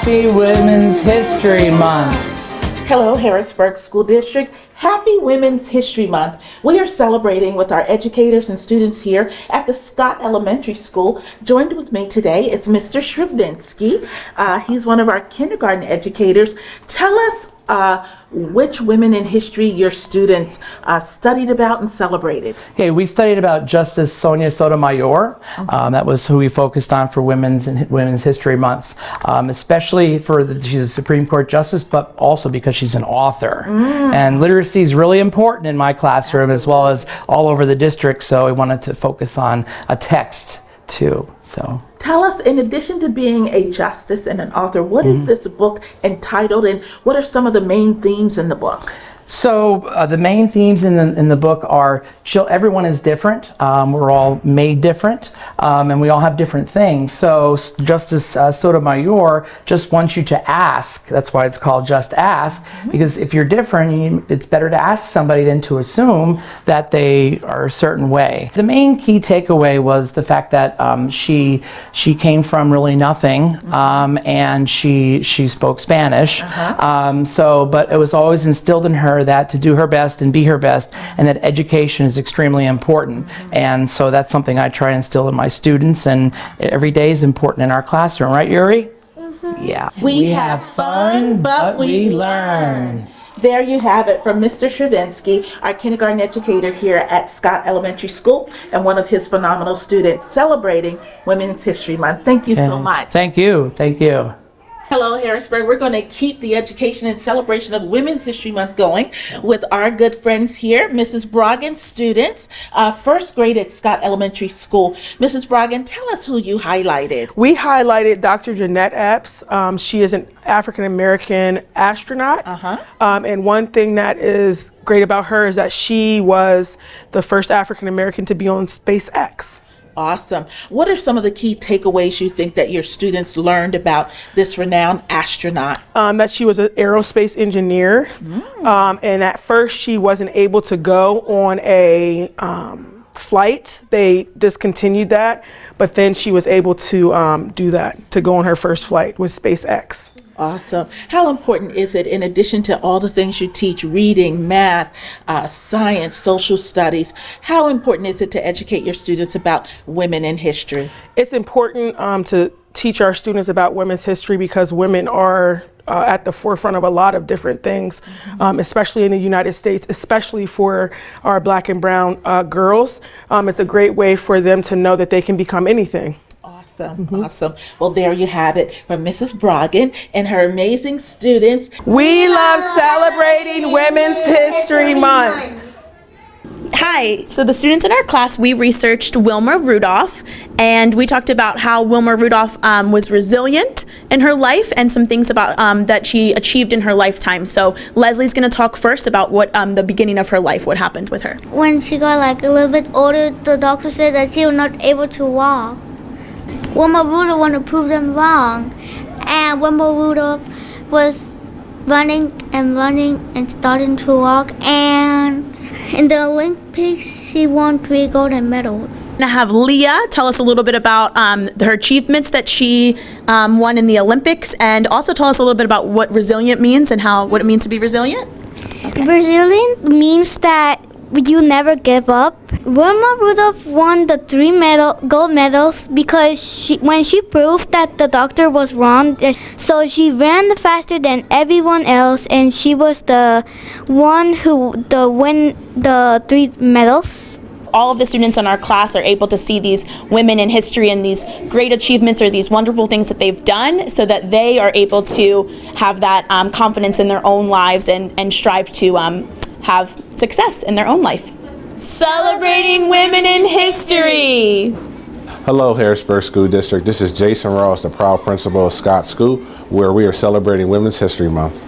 Happy Women's History Month. Hello, Harrisburg School District. Happy Women's History Month. We are celebrating with our educators and students here at the Scott Elementary School. Joined with me today is Mr. Shrivinsky. He's one of our kindergarten educators. Tell us which women in history your students studied about and celebrated. Okay, we studied about Justice Sonia Sotomayor. That was who we focused on for Women's History Month, especially she's a Supreme Court Justice, but also because she's an author. And literacy is really important in my classroom as well as all over the district, so we wanted to focus on a text too. So tell us, in addition to being a justice and an author, what is this book entitled, and what are some of the main themes in the book? So the main themes in the book are everyone is different. We're all made different, and we all have different things. So Justice Sotomayor just wants you to ask. That's why it's called Just Ask, because if you're different, it's better to ask somebody than to assume that they are a certain way. The main key takeaway was the fact that she came from really nothing, and she spoke Spanish. But it was always instilled in her that to do her best and be her best, and that education is extremely important. And so that's something I try to instill in my students, and every day is important in our classroom, right, Yuri? Yeah. We have fun, but we learn. There you have it from Mr. Shrivinsky, our kindergarten educator here at Scott Elementary School, and one of his phenomenal students celebrating Women's History Month. Thank you so much. Thank you. Thank you. Hello, Harrisburg. We're going to keep the education and celebration of Women's History Month going with our good friends here, Mrs. Broggan students, first grade at Scott Elementary School. Mrs. Broggan, tell us who you highlighted. We highlighted Dr. Jeanette Epps. She is an African-American astronaut. And one thing that is great about her is that she was the first African-American to be on SpaceX. Awesome. What are some of the key takeaways you think that your students learned about this renowned astronaut? That she was an aerospace engineer. And at first she wasn't able to go on a flight. They discontinued that, but then she was able to do that, to go on her first flight with SpaceX. Awesome. How important is it, in addition to all the things you teach, reading, math, science, social studies, how important is it to educate your students about women in history? It's important to teach our students about women's history because women are at the forefront of a lot of different things, especially in the United States, especially for our Black and brown girls. It's a great way for them to know that they can become anything. Awesome. Well, there you have it from Mrs. Broggan and her amazing students. We love celebrating Women's History Month. Hi, so the students in our class, we researched Wilma Rudolph, and we talked about how Wilma Rudolph was resilient in her life and some things about that she achieved in her lifetime. So Leslie's going to talk first about what the beginning of her life, what happened with her. When she got like a little bit older, the doctor said that she was not able to walk. Wilma Rudolph wanted to prove them wrong, and Wilma Rudolph was running and starting to walk, and in the Olympics she won 3 golden medals. Now have Leah tell us a little bit about her achievements that she won in the Olympics, and also tell us a little bit about what resilient means and what it means to be resilient. Okay. Resilient means that you never give up. Wilma Rudolph won the 3 gold medals because when she proved that the doctor was wrong, so she ran faster than everyone else, and she was the one who win the 3 medals. All of the students in our class are able to see these women in history and these great achievements or these wonderful things that they've done, so that they are able to have that confidence in their own lives and strive to have success in their own life. Celebrating women in history. Hello, Harrisburg School District. This is Jason Ross, the proud principal of Scott School, where we are celebrating Women's History Month.